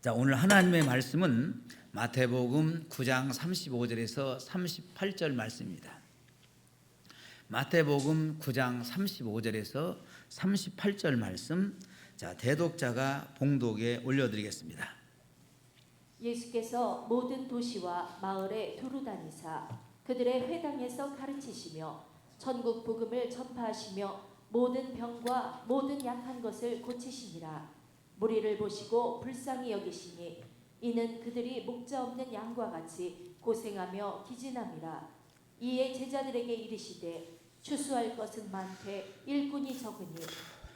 자, 오늘 하나님의 말씀은 마태복음 9장 35절에서 38절 말씀입니다. 마태복음 9장 35절에서 38절 말씀, 자, 대독자가 봉독에 올려드리겠습니다. 예수께서 모든 도시와 마을에 두루 다니사 그들의 회당에서 가르치시며 천국 복음을 전파하시며 모든 병과 모든 약한 것을 고치시니라. 무리를 보시고 불쌍히 여기시니 이는 그들이 목자 없는 양과 같이 고생하며 기진함이라. 이에 제자들에게 이르시되 추수할 것은 많되 일꾼이 적으니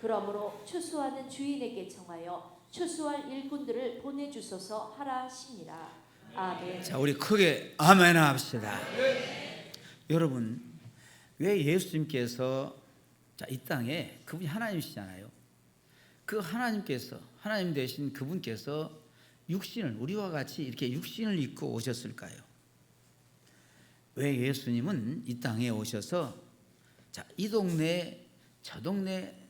그러므로 추수하는 주인에게 청하여 추수할 일꾼들을 보내주소서 하라 하시니라. 아멘. 자, 우리 크게 아멘 합시다. 여러분, 왜 예수님께서 이 땅에, 그분이 하나님이시잖아요. 그 하나님 되신 그분께서 육신을, 우리와 같이 이렇게 육신을 입고 오셨을까요? 왜 예수님은 이 땅에 오셔서 이 동네 저 동네,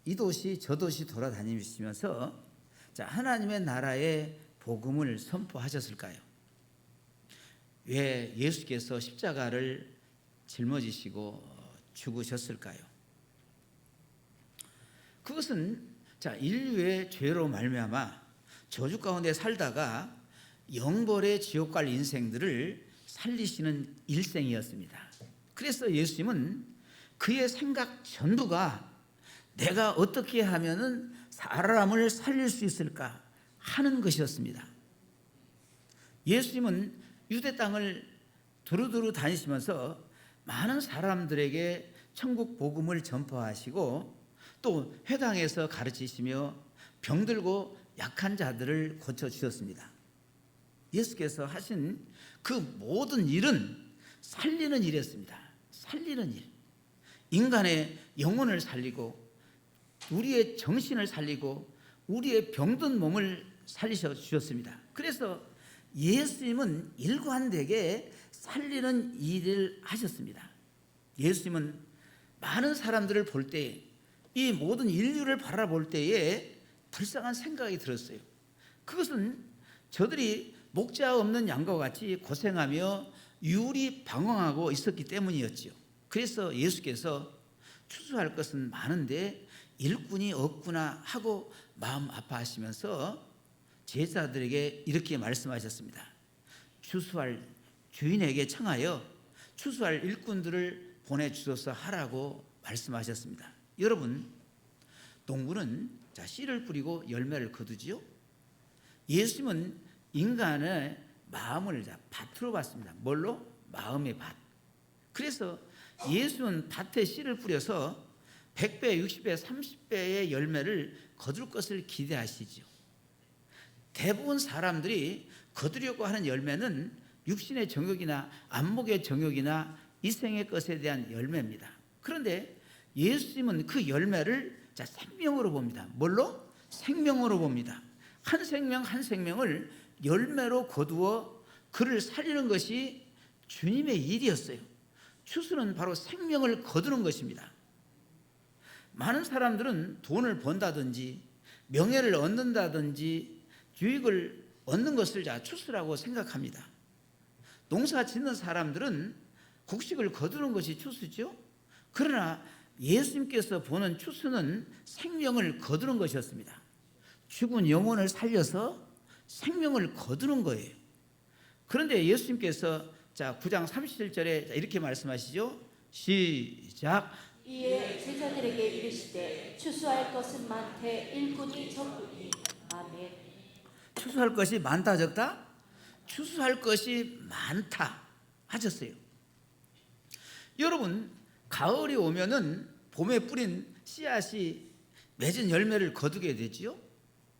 이 도시 저 도시 돌아다니시면서 하나님의 나라의 복음을 선포하셨을까요? 왜 예수께서 십자가를 짊어지시고 죽으셨을까요? 그것은 인류의 죄로 말미암아 저주 가운데 살다가 영벌의 지옥 갈 인생들을 살리시는 일생이었습니다. 그래서 예수님은 그의 생각 전부가 내가 어떻게 하면은 사람을 살릴 수 있을까 하는 것이었습니다. 예수님은 유대 땅을 두루두루 다니시면서 많은 사람들에게 천국 복음을 전파하시고 또 회당에서 가르치시며 병들고 약한 자들을 고쳐주셨습니다. 예수께서 하신 그 모든 일은 살리는 일이었습니다. 살리는 일. 인간의 영혼을 살리고 우리의 정신을 살리고 우리의 병든 몸을 살리셔 주셨습니다. 그래서 예수님은 일관되게 살리는 일을 하셨습니다. 예수님은 많은 사람들을 볼 때, 이 모든 인류를 바라볼 때에 불쌍한 생각이 들었어요. 그것은 저들이 목자 없는 양과 같이 고생하며 유리 방황하고 있었기 때문이었지요. 그래서 예수께서 추수할 것은 많은데 일꾼이 없구나 하고 마음 아파하시면서 제자들에게 이렇게 말씀하셨습니다. 추수할 주인에게 청하여 추수할 일꾼들을 보내주소서 하라고 말씀하셨습니다. 여러분, 농부는 씨를 뿌리고 열매를 거두지요. 예수님은 인간의 마음을 밭으로 봤습니다. 뭘로? 마음의 밭. 그래서 예수는 밭에 씨를 뿌려서 100배, 60배, 30배의 열매를 거둘 것을 기대하시죠. 대부분 사람들이 거두려고 하는 열매는 육신의 정욕이나 안목의 정욕이나 이생의 것에 대한 열매입니다. 그런데 예수님은 그 열매를 생명으로 봅니다. 뭘로? 생명으로 봅니다. 한 생명 한 생명을 열매로 거두어 그를 살리는 것이 주님의 일이었어요. 추수는 바로 생명을 거두는 것입니다. 많은 사람들은 돈을 번다든지 명예를 얻는다든지 유익을 얻는 것을 추수라고 생각합니다. 농사 짓는 사람들은 곡식을 거두는 것이 추수죠. 그러나 예수님께서 보는 추수는 생명을 거두는 것이었습니다. 죽은 영혼을 살려서 생명을 거두는 거예요. 그런데 예수님께서 9장 37절에 이렇게 말씀하시죠. 시작. 이에 제자들에게 이르시되 추수할 것은 많되 일꾼이 적으니. 아멘. 추수할 것이 많다 적다? 추수할 것이 많다 하셨어요. 여러분, 가을이 오면은 봄에 뿌린 씨앗이 맺은 열매를 거두게 되지요.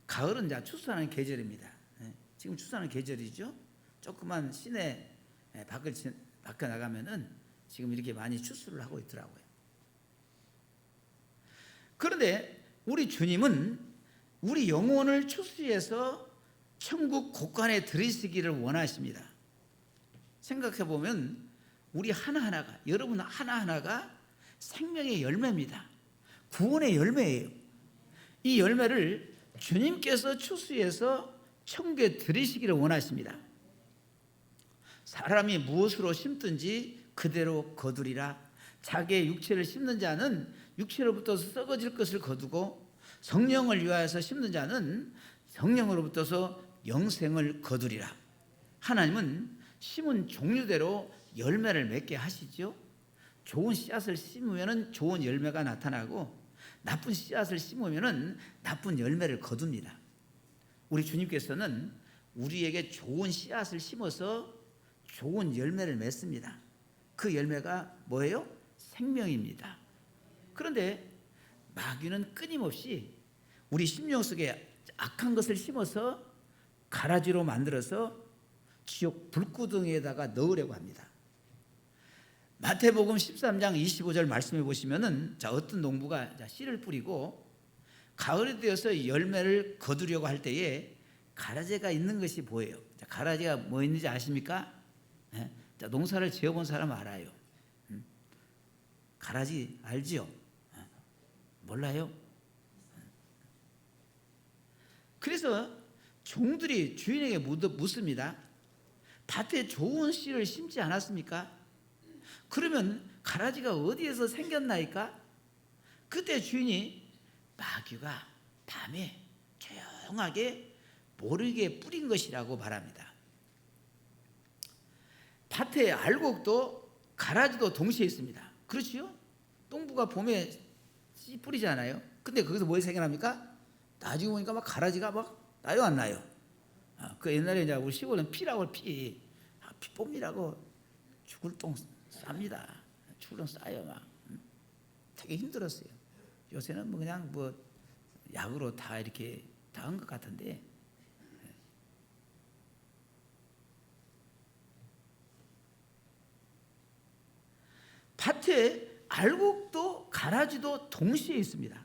가을은 추수하는 계절입니다. 지금 추수하는 계절이죠. 조그만 시내 밖에 나가면은 지금 이렇게 많이 추수를 하고 있더라고요. 그런데 우리 주님은 우리 영혼을 추수해서 천국 곳간에 들이시기를 원하십니다. 생각해 보면 우리 하나하나가, 여러분 하나하나가 생명의 열매입니다. 구원의 열매예요. 이 열매를 주님께서 추수해서 천국에 들이시기를 원하십니다. 사람이 무엇으로 심든지 그대로 거두리라. 자기의 육체를 심는 자는 육체로부터 썩어질 것을 거두고 성령을 위하여서 심는 자는 성령으로부터서 영생을 거두리라. 하나님은 심은 종류대로 열매를 맺게 하시죠. 좋은 씨앗을 심으면 좋은 열매가 나타나고 나쁜 씨앗을 심으면 나쁜 열매를 거둡니다. 우리 주님께서는 우리에게 좋은 씨앗을 심어서 좋은 열매를 맺습니다. 그 열매가 뭐예요? 생명입니다. 그런데 마귀는 끊임없이 우리 심령 속에 악한 것을 심어서 가라지로 만들어서 지옥 불구덩이에다가 넣으려고 합니다. 마태복음 13장 25절 말씀해 보시면은 어떤 농부가 씨를 뿌리고 가을이 되어서 열매를 거두려고 할 때에 가라지가 있는 것이 보여요. 가라지가 뭐 있는지 아십니까? 농사를 지어본 사람 알아요. 가라지 알지요? 몰라요? 그래서 종들이 주인에게 묻습니다. 밭에 좋은 씨를 심지 않았습니까? 그러면 가라지가 어디에서 생겼나이까? 그때 주인이 마귀가 밤에 조용하게 모르게 뿌린 것이라고 말합니다. 밭에 알곡도 가라지도 동시에 있습니다. 그렇지요? 농부가 봄에 씨 뿌리잖아요. 근데 거기서 뭐 생겨납니까? 나중에 보니까 막 가라지가 막 나요, 안 나요? 그 옛날에 이제 우리 시골은 피라고 피 뽑느라고 죽을 똥 쌉니다. 죽을 똥 싸요 막. 되게 힘들었어요. 요새는 뭐 그냥 뭐 약으로 다 이렇게 다 한 것 같은데. 밭에 알곡도 가라지도 동시에 있습니다.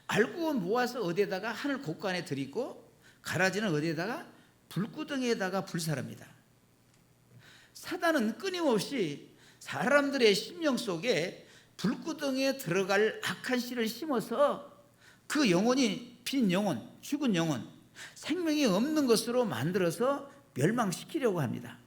알곡은 모아서 어디에다가 하늘 곳간에 들이고 가라지는 어디에다가 불구덩이에다가 불살합니다. 사단은 끊임없이 사람들의 심령 속에 불구덩이에 들어갈 악한 씨를 심어서 그 영혼이 빈 영혼, 죽은 영혼, 생명이 없는 것으로 만들어서 멸망시키려고 합니다.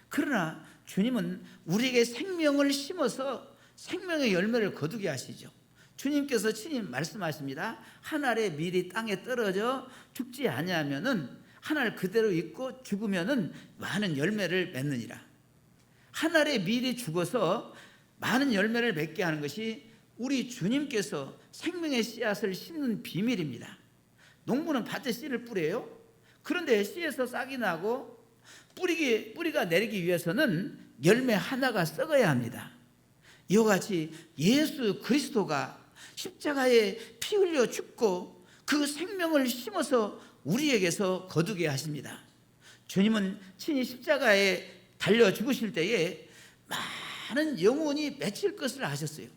그러나 주님은 우리에게 생명을 심어서 생명의 열매를 거두게 하시죠. 주님께서 친히 말씀하십니다. 한 알의 밀이 땅에 떨어져 죽지 아니하면은 한 알 그대로 있고 죽으면은 많은 열매를 맺느니라. 한 알의 밀이 죽어서 많은 열매를 맺게 하는 것이 우리 주님께서 생명의 씨앗을 심는 비밀입니다. 농부는 밭에 씨를 뿌려요. 그런데 씨에서 싹이 나고 뿌리가 내리기 위해서는 열매 하나가 썩어야 합니다. 이와 같이 예수 그리스도가 십자가에 피 흘려 죽고 그 생명을 심어서 우리에게서 거두게 하십니다. 주님은 친히 십자가에 달려 죽으실 때에 많은 영혼이 맺힐 것을 아셨어요.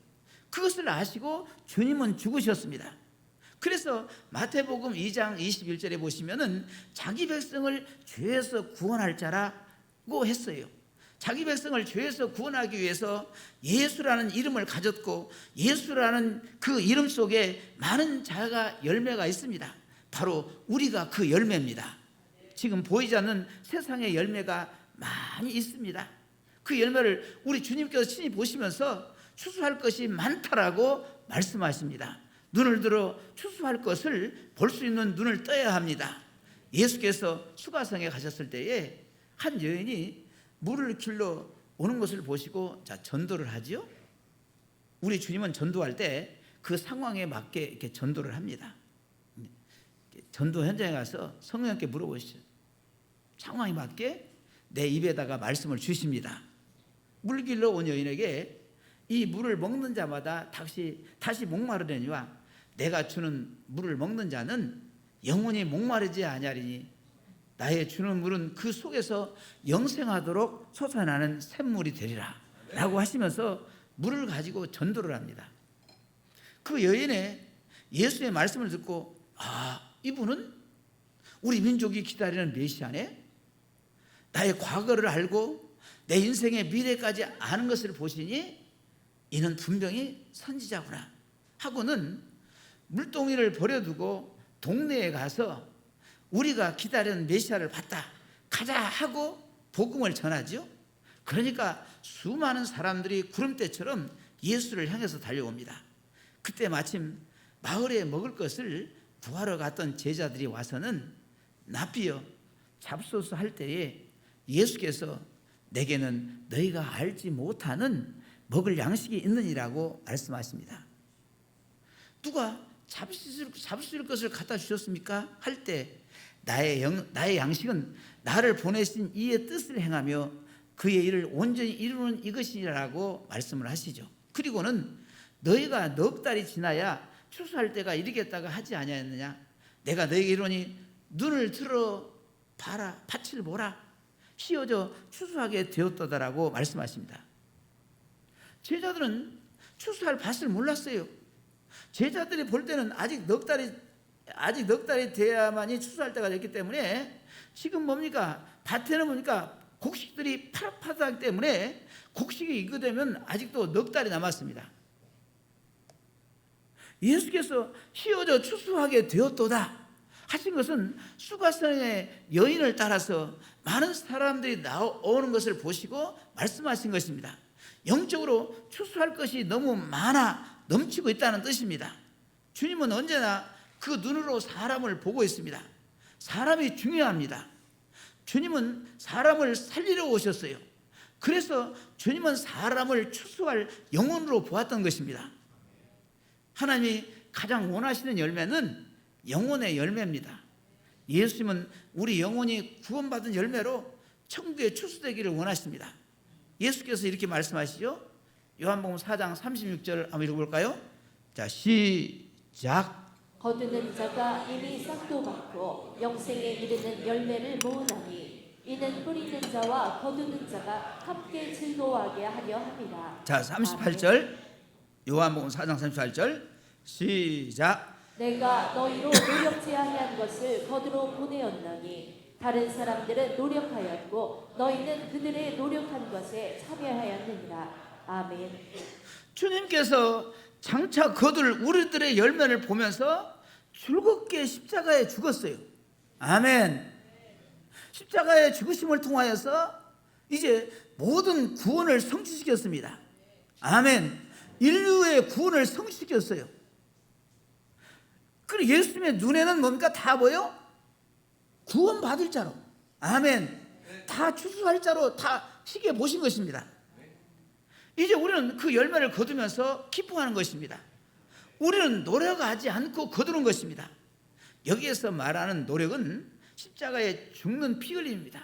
그것을 아시고 주님은 죽으셨습니다. 그래서 마태복음 2장 21절에 보시면은 자기 백성을 죄에서 구원할 자라고 했어요. 자기 백성을 죄에서 구원하기 위해서 예수라는 이름을 가졌고 예수라는 그 이름 속에 많은 자가 열매가 있습니다. 바로 우리가 그 열매입니다. 지금 보이지 않는 세상의 열매가 많이 있습니다. 그 열매를 우리 주님께서 친히 보시면서 추수할 것이 많다라고 말씀하십니다. 눈을 들어 추수할 것을 볼 수 있는 눈을 떠야 합니다. 예수께서 수가성에 가셨을 때에 한 여인이 물을 길러 오는 것을 보시고 전도를 하지요. 우리 주님은 전도할 때 그 상황에 맞게 이렇게 전도를 합니다. 전도 현장에 가서 성령님께 물어보시죠. 상황에 맞게 내 입에다가 말씀을 주십니다. 물 길러 온 여인에게 이 물을 먹는 자마다 다시 목마르려니와 내가 주는 물을 먹는 자는 영원히 목마르지 아니하리니 나의 주는 물은 그 속에서 영생하도록 솟아나는 샘물이 되리라 라고 하시면서 물을 가지고 전도를 합니다. 그 여인의 예수의 말씀을 듣고 이분은 우리 민족이 기다리는 메시아네. 나의 과거를 알고 내 인생의 미래까지 아는 것을 보시니 이는 분명히 선지자구나 하고는 물동이를 버려두고 동네에 가서 우리가 기다리는 메시아를 봤다. 가자 하고 복음을 전하죠. 그러니까 수많은 사람들이 구름대처럼 예수를 향해서 달려옵니다. 그때 마침 마을에 먹을 것을 구하러 갔던 제자들이 와서는 납비여 잡소서 할 때에 예수께서 내게는 너희가 알지 못하는 먹을 양식이 있느니라고 말씀하십니다. 누가 잡수실 것을 갖다 주셨습니까? 할 때 나의 양식은 나를 보내신 이의 뜻을 행하며 그의 일을 온전히 이루는 이것이라고 말씀을 하시죠. 그리고는 너희가 넉 달이 지나야 추수할 때가 이르겠다가 하지 아니하였느냐? 내가 너희에게 이르노니 눈을 들어 봐라, 밭을 보라, 휘어져 추수하게 되었도다라고 말씀하십니다. 제자들은 추수할 밭을 몰랐어요. 제자들이 볼 때는 아직 넉 달이 돼야만이 추수할 때가 됐기 때문에 지금 뭡니까? 밭에는 뭡니까? 곡식들이 파릇파릇하기 때문에 곡식이 익어되면 아직도 넉 달이 남았습니다. 예수께서 휘어져 추수하게 되었도다 하신 것은 수가성의 여인을 따라서 많은 사람들이 나오는 것을 보시고 말씀하신 것입니다. 영적으로 추수할 것이 너무 많아 넘치고 있다는 뜻입니다. 주님은 언제나 그 눈으로 사람을 보고 있습니다. 사람이 중요합니다. 주님은 사람을 살리러 오셨어요. 그래서 주님은 사람을 추수할 영혼으로 보았던 것입니다. 하나님이 가장 원하시는 열매는 영혼의 열매입니다. 예수님은 우리 영혼이 구원받은 열매로 천국에 추수되기를 원하십니다. 예수께서 이렇게 말씀하시죠. 요한복음 4장 36절 한번 읽어볼까요? 자, 시작. 거두는 자가 이미 싹도 받고 영생에 이르는 열매를 모으나니 이는 뿌리는 자와 거두는 자가 함께 즐거워하게 하려 함이라. 자, 38절. 요한복음 4장 38절 시작. 내가 너희로 노력지 아니한 것을 거두러 보내었나니 다른 사람들은 노력하였고 너희는 그들의 노력한 것에 참여하였느니라. 아멘. 주님께서 장차 거둘 우리들의 열매를 보면서 즐겁게 십자가에 죽었어요. 아멘. 십자가의 죽으심을 통하여서 이제 모든 구원을 성취시켰습니다. 아멘. 인류의 구원을 성취시켰어요. 그리고 예수님의 눈에는 뭡니까? 다 보여? 구원받을 자로. 아멘. 다 추수할 자로 다 시계 보신 것입니다. 이제 우리는 그 열매를 거두면서 기뻐하는 것입니다. 우리는 노력하지 않고 거두는 것입니다. 여기에서 말하는 노력은 십자가에 죽는 피 흘림입니다.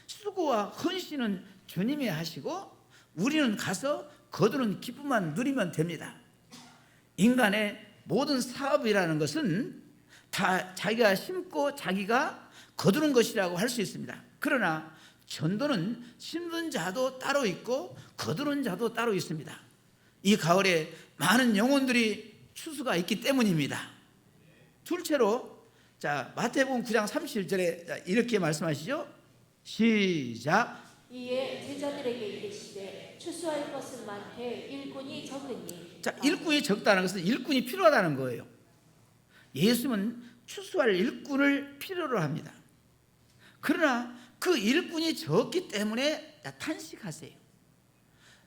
수고와 헌신은 주님이 하시고 우리는 가서 거두는 기쁨만 누리면 됩니다. 인간의 모든 사업이라는 것은 다 자기가 심고 자기가 거두는 것이라고 할 수 있습니다. 그러나 전도는 심는 자도 따로 있고 거두는 자도 따로 있습니다. 이 가을에 많은 영혼들이 추수가 있기 때문입니다. 둘째로, 자, 마태복음 9장 37절에 이렇게 말씀하시죠. 시작. 이에 제자들에게 이르시되 추수할 것은 많되 일꾼이 적으니. 자, 일꾼이 적다는 것은 일꾼이 필요하다는 거예요. 예수님은 추수할 일꾼을 필요로 합니다. 그러나 그 일꾼이 적기 때문에 탄식하세요.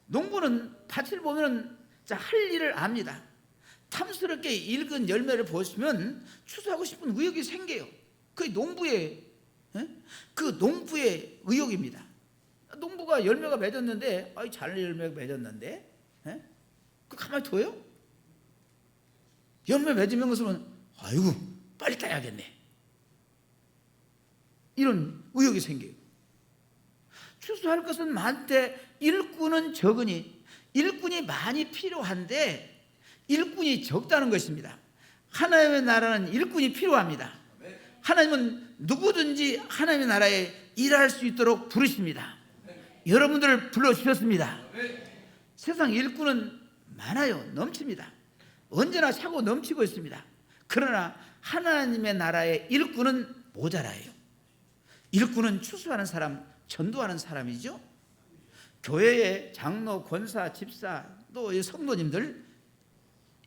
농부는 밭을 보면 할 일을 압니다. 탐스럽게 익은 열매를 보시면 추수하고 싶은 의욕이 생겨요. 그게 농부의 의욕입니다. 농부가 열매가 맺었는데, 잘 열매가 맺었는데, 그 가만히 둬요? 열매 맺으면 것은 아이고 빨리 따야겠네. 이런 의욕이 생겨요. 추수할 것은 많되 일꾼은 적으니, 일꾼이 많이 필요한데 일꾼이 적다는 것입니다. 하나님의 나라는 일꾼이 필요합니다. 하나님은 누구든지 하나님의 나라에 일할 수 있도록 부르십니다. 여러분들을 불러주셨습니다. 세상 일꾼은 많아요. 넘칩니다. 언제나 차고 넘치고 있습니다. 그러나 하나님의 나라의 일꾼은 모자라요. 일꾼은 추수하는 사람, 전도하는 사람이죠. 교회의 장로, 권사, 집사, 또 성도님들,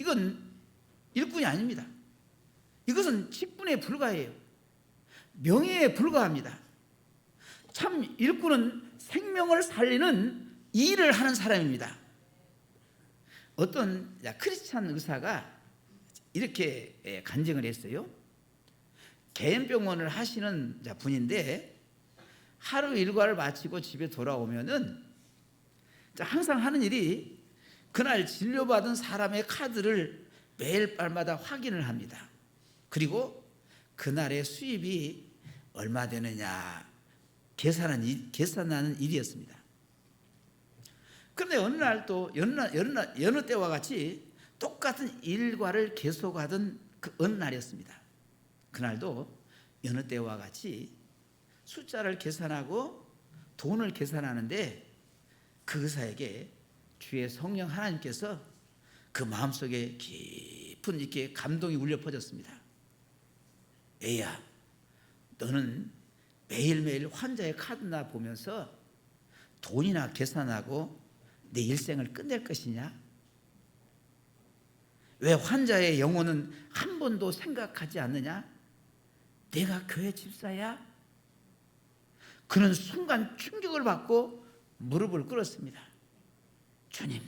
이건 일꾼이 아닙니다. 이것은 직분에 불과해요. 명예에 불과합니다. 참 일꾼은 생명을 살리는 일을 하는 사람입니다. 어떤 크리스찬 의사가 이렇게 간증을 했어요. 개인병원을 하시는 분인데 하루 일과를 마치고 집에 돌아오면은 항상 하는 일이 그날 진료받은 사람의 카드를 매일 밤마다 확인을 합니다. 그리고 그날의 수입이 얼마 되느냐 계산하는 일이었습니다. 그런데 어느 날 또 여느 때와 같이 똑같은 일과를 계속하던 그 어느 날이었습니다. 그날도 여느 때와 같이 숫자를 계산하고 돈을 계산하는데 그 의사에게 주의 성령 하나님께서 그 마음속에 깊은 이렇게 감동이 울려 퍼졌습니다. 애야, 너는 매일매일 환자의 카드나 보면서 돈이나 계산하고 내 일생을 끝낼 것이냐? 왜 환자의 영혼은 한 번도 생각하지 않느냐? 내가 교회 집사야? 그는 순간 충격을 받고 무릎을 꿇었습니다. 주님,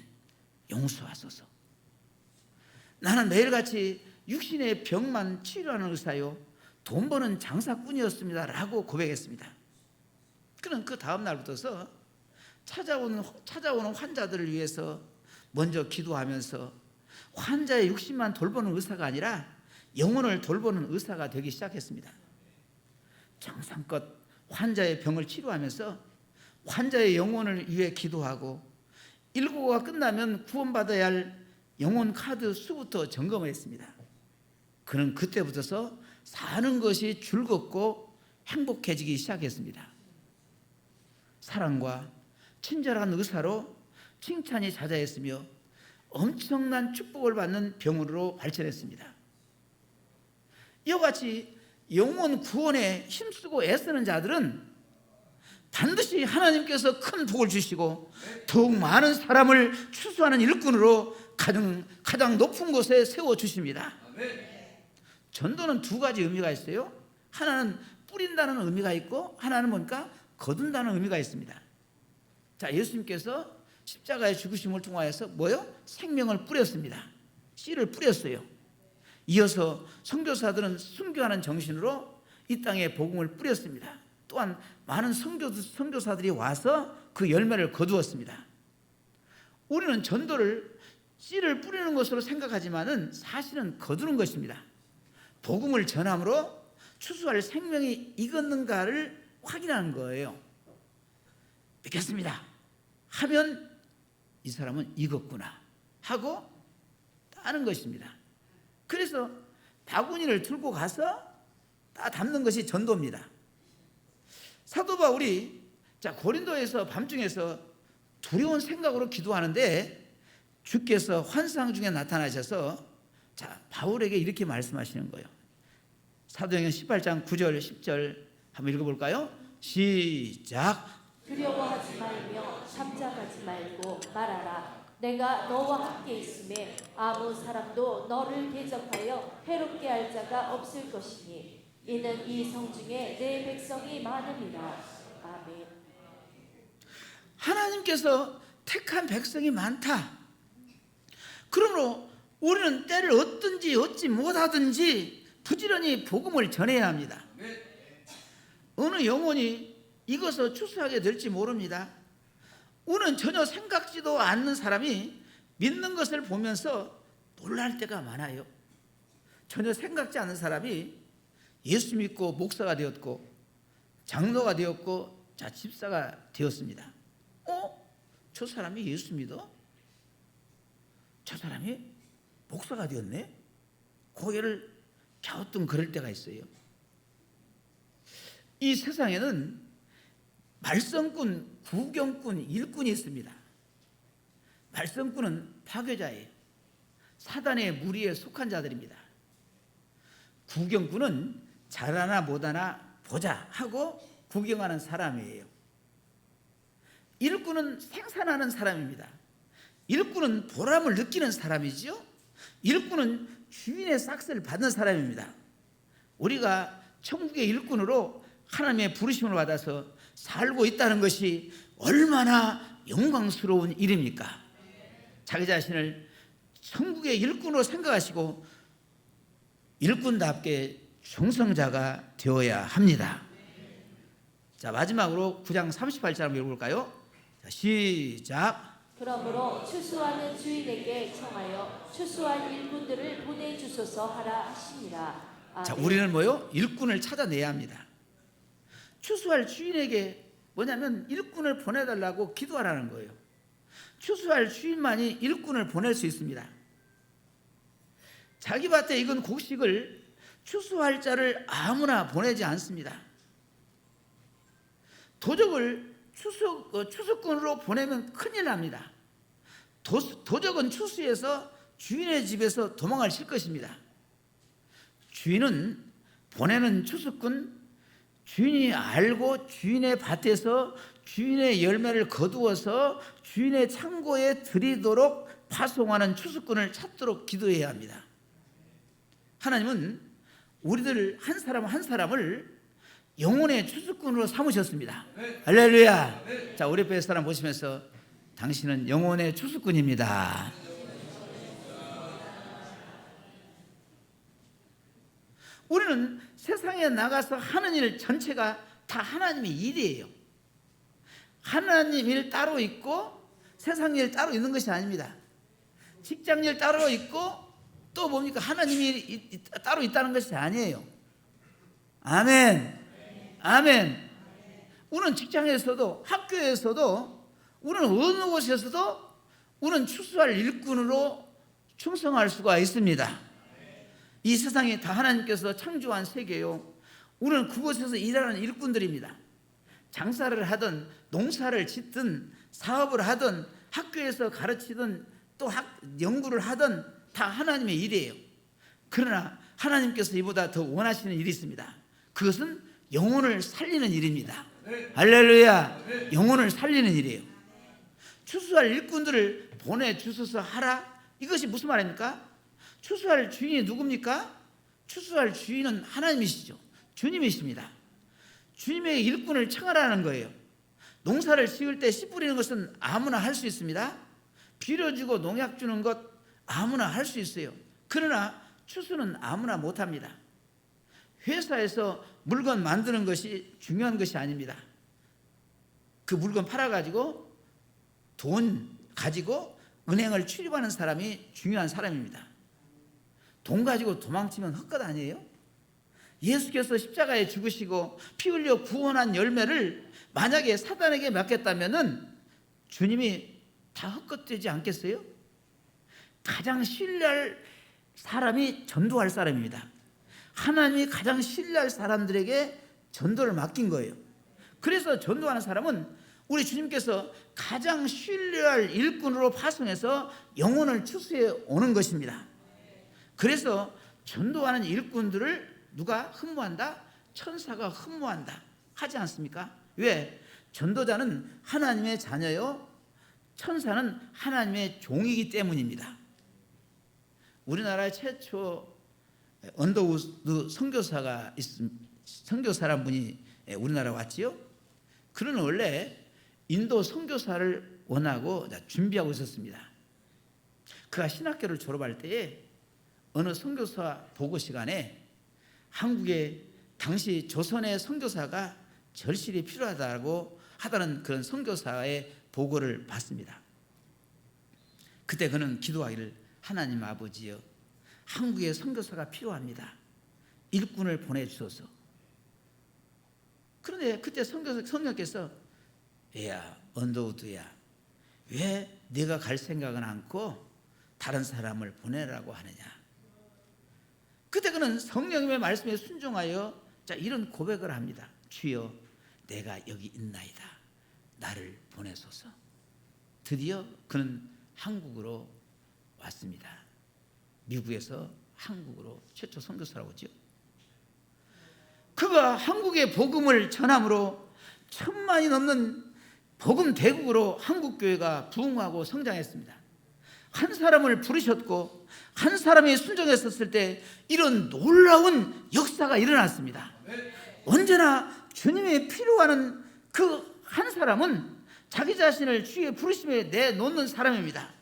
용서하소서. 나는 매일같이 육신의 병만 치료하는 의사요, 돈 버는 장사꾼이었습니다 라고 고백했습니다. 그는 그 다음 날부터서 찾아오는 환자들을 위해서 먼저 기도하면서 환자의 육신만 돌보는 의사가 아니라 영혼을 돌보는 의사가 되기 시작했습니다. 정성껏 환자의 병을 치료하면서 환자의 영혼을 위해 기도하고 일과가 끝나면 구원받아야 할 영혼 카드 수부터 점검을 했습니다. 그는 그때부터서 사는 것이 즐겁고 행복해지기 시작했습니다. 사랑과 친절한 의사로 칭찬이 자자했으며 엄청난 축복을 받는 병으로 발전했습니다. 이와 같이 영혼 구원에 힘쓰고 애쓰는 자들은 반드시 하나님께서 큰 복을 주시고 더욱 많은 사람을 추수하는 일꾼으로 가장 높은 곳에 세워주십니다. 전도는 두 가지 의미가 있어요. 하나는 뿌린다는 의미가 있고 하나는 뭔가 거둔다는 의미가 있습니다. 자, 예수님께서 십자가의 죽으심을 통하여서 뭐요? 생명을 뿌렸습니다. 씨를 뿌렸어요. 이어서 선교사들은 순교하는 정신으로 이 땅에 복음을 뿌렸습니다. 또한 많은 선교사들이 와서 그 열매를 거두었습니다. 우리는 전도를 씨를 뿌리는 것으로 생각하지만은 사실은 거두는 것입니다. 복음을 전함으로 추수할 생명이 익었는가를 확인하는 거예요. 믿겠습니다 하면 이 사람은 익었구나 하고 따는 것입니다. 그래서 바구니를 들고 가서 다 담는 것이 전도입니다. 사도 바울이 고린도에서 밤중에서 두려운 생각으로 기도하는데 주께서 환상 중에 나타나셔서 바울에게 이렇게 말씀하시는 거예요. 사도행전 18장 9절 10절 한번 읽어볼까요? 시작. 두려워하지 말며 잠잠하지 말고 말하라. 내가 너와 함께 있음에 아무 사람도 너를 대적하여 해롭게 할 자가 없을 것이니 이는 이 성 중에 내 백성이 많음이라. 아멘. 하나님께서 택한 백성이 많다. 그러므로 우리는 때를 얻든지 얻지 못하든지 부지런히 복음을 전해야 합니다. 어느 영혼이 익어서 추수하게 될지 모릅니다. 우리는 전혀 생각지도 않는 사람이 믿는 것을 보면서 놀랄 때가 많아요. 전혀 생각지 않는 사람이 예수 믿고 목사가 되었고 장로가 되었고 집사가 되었습니다. 저 사람이 예수 믿어? 저 사람이 목사가 되었네? 고개를 갸우뚱 그럴 때가 있어요. 이 세상에는 말썽꾼, 구경꾼, 일꾼이 있습니다. 말썽꾼은 파괴자예요. 사단의 무리에 속한 자들입니다. 구경꾼은 잘하나 못하나 보자 하고 구경하는 사람이에요. 일꾼은 생산하는 사람입니다. 일꾼은 보람을 느끼는 사람이죠. 일꾼은 주인의 싹스를 받는 사람입니다. 우리가 천국의 일꾼으로 하나님의 부르심을 받아서 살고 있다는 것이 얼마나 영광스러운 일입니까? 자기 자신을 천국의 일꾼으로 생각하시고 일꾼답게 충성자가 되어야 합니다. 자, 마지막으로 9장 38절 한번 읽어볼까요? 자, 시작. 그러므로 추수하는 주인에게 청하여 추수할 일꾼들을 보내주소서 하라 하시니라. 자, 아멘. 우리는 뭐요? 일꾼을 찾아내야 합니다. 추수할 주인에게 뭐냐면 일꾼을 보내달라고 기도하라는 거예요. 추수할 주인만이 일꾼을 보낼 수 있습니다. 자기 밭에 익은 곡식을 추수할 자를 아무나 보내지 않습니다. 도적을 추수꾼으로 보내면 큰일 납니다. 도적은 추수해서 주인의 집에서 도망을 칠 것입니다. 주인은 보내는 추수꾼, 주인이 알고 주인의 밭에서 주인의 열매를 거두어서 주인의 창고에 들이도록 파송하는 추수꾼을 찾도록 기도해야 합니다. 하나님은 우리들 한 사람 한 사람을 영혼의 추수꾼으로 삼으셨습니다. 할렐루야. 자, 우리 옆에 사람 보시면서 당신은 영혼의 추수꾼입니다. 우리는 세상에 나가서 하는 일 전체가 다 하나님의 일이에요. 하나님 일 따로 있고 세상 일 따로 있는 것이 아닙니다. 직장 일 따로 있고 또 뭡니까? 하나님 일이 따로 있다는 것이 아니에요. 아멘. 아멘. 우리는 직장에서도 학교에서도 우리는 어느 곳에서도 우리는 추수할 일꾼으로 충성할 수가 있습니다. 이 세상이 다 하나님께서 창조한 세계요. 우리는 그곳에서 일하는 일꾼들입니다. 장사를 하든 농사를 짓든 사업을 하든 학교에서 가르치든 또 연구를 하든 다 하나님의 일이에요. 그러나 하나님께서 이보다 더 원하시는 일이 있습니다. 그것은 영혼을 살리는 일입니다. 할렐루야. 영혼을 살리는 일이에요. 추수할 일꾼들을 보내주소서 하라. 이것이 무슨 말입니까? 추수할 주인이 누굽니까? 추수할 주인은 하나님이시죠. 주님이십니다. 주님의 일꾼을 청하라는 거예요. 농사를 지을 때 씨 뿌리는 것은 아무나 할 수 있습니다. 비료 주고 농약 주는 것 아무나 할 수 있어요. 그러나 추수는 아무나 못합니다. 회사에서 물건 만드는 것이 중요한 것이 아닙니다. 그 물건 팔아가지고 돈 가지고 은행을 출입하는 사람이 중요한 사람입니다. 돈 가지고 도망치면 헛것 아니에요? 예수께서 십자가에 죽으시고 피 흘려 구원한 열매를 만약에 사단에게 맡겼다면 주님이 다 헛것되지 않겠어요? 가장 신뢰할 사람이 전도할 사람입니다. 하나님이 가장 신뢰할 사람들에게 전도를 맡긴 거예요. 그래서 전도하는 사람은 우리 주님께서 가장 신뢰할 일꾼으로 파송해서 영혼을 추수해 오는 것입니다. 그래서 전도하는 일꾼들을 누가 흠모한다? 천사가 흠모한다 하지 않습니까? 왜? 전도자는 하나님의 자녀요, 천사는 하나님의 종이기 때문입니다. 우리나라의 최초 언더우드 선교사란 분이 우리나라 왔지요. 그는 원래 인도 선교사를 원하고 준비하고 있었습니다. 그가 신학교를 졸업할 때에 어느 선교사 보고 시간에 한국에 당시 조선의 선교사가 절실히 필요하다고 하다는 그런 선교사의 보고를 받습니다. 그때 그는 기도하기를 하나님 아버지여, 한국에 선교사가 필요합니다. 일꾼을 보내주소서. 그런데 그때 성령께서 야 언더우드야, 왜 네가 갈 생각은 않고 다른 사람을 보내라고 하느냐. 그때 그는 성령님의 말씀에 순종하여 이런 고백을 합니다. 주여 내가 여기 있나이다. 나를 보내소서. 드디어 그는 한국으로 왔습니다. 미국에서 한국으로 최초 선교사라고 하죠. 그가 한국의 복음을 전함으로 1000만이 넘는 복음 대국으로 한국교회가 부흥하고 성장했습니다. 한 사람을 부르셨고 한 사람이 순종했었을 때 이런 놀라운 역사가 일어났습니다. 언제나 주님의 필요하는 그 한 사람은 자기 자신을 주의 부르심에 내놓는 사람입니다.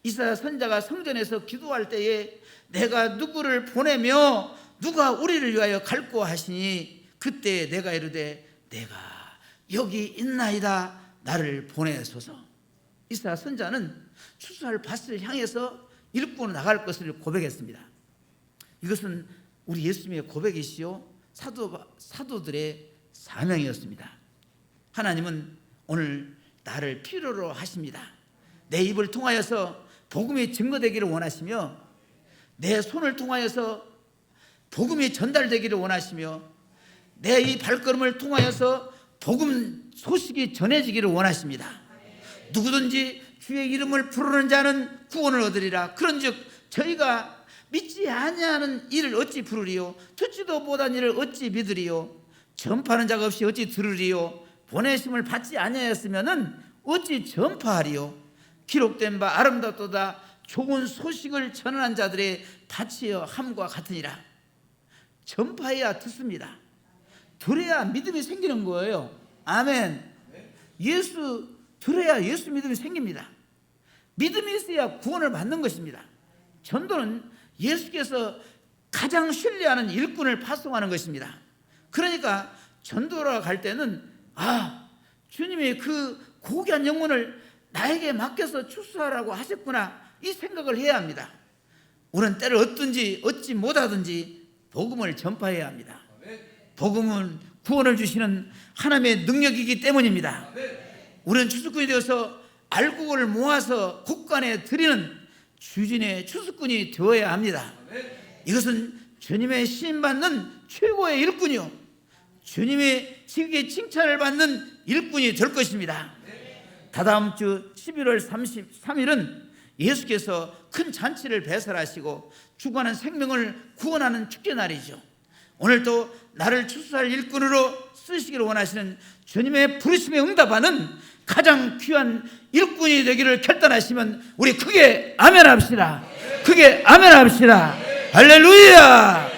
이사야 선지자가 성전에서 기도할 때에 내가 누구를 보내며 누가 우리를 위하여 갈고 하시니 그때 내가 이르되 내가 여기 있나이다 나를 보내소서. 이사야 선지자는 추수할 밭을 향해서 일꾼으로 나갈 것을 고백했습니다. 이것은 우리 예수님의 고백이시요 사도들의 사명이었습니다. 하나님은 오늘 나를 필요로 하십니다. 내 입을 통하여서 복음이 증거되기를 원하시며 내 손을 통하여서 복음이 전달되기를 원하시며 내 이 발걸음을 통하여서 복음 소식이 전해지기를 원하십니다. 누구든지 주의 이름을 부르는 자는 구원을 얻으리라. 그런즉 저희가 믿지 아니하는 이를 어찌 부르리요? 듣지도 못한 이를 어찌 믿으리요? 전파하는 자가 없이 어찌 들으리요? 보내심을 받지 아니하였으면은 어찌 전파하리요? 기록된 바 아름답도다 좋은 소식을 전하는 자들의 밭이여 함과 같으니라. 전파해야 듣습니다. 들어야 믿음이 생기는 거예요. 아멘. 예수 들어야 예수 믿음이 생깁니다. 믿음이 있어야 구원을 받는 것입니다. 전도는 예수께서 가장 신뢰하는 일꾼을 파송하는 것입니다. 그러니까 전도로 갈 때는 주님이 그 고귀한 영혼을 나에게 맡겨서 추수하라고 하셨구나 이 생각을 해야 합니다. 우리는 때를 얻지 못하든지 복음을 전파해야 합니다. 복음은 구원을 주시는 하나님의 능력이기 때문입니다. 우리는 추수꾼이 되어서 알곡을 모아서 곳간에 드리는 주진의 추수꾼이 되어야 합니다. 이것은 주님의 시인받는 최고의 일꾼이요 주님의 지극히 칭찬을 받는 일꾼이 될 것입니다. 다다음 주 11월 33일은 예수께서 큰 잔치를 배설하시고 죽어가는 생명을 구원하는 축제날이죠. 오늘도 나를 추수할 일꾼으로 쓰시기를 원하시는 주님의 부르심에 응답하는 가장 귀한 일꾼이 되기를 결단하시면 우리 크게 아멘 합시다. 크게 아멘 합시다. 할렐루야.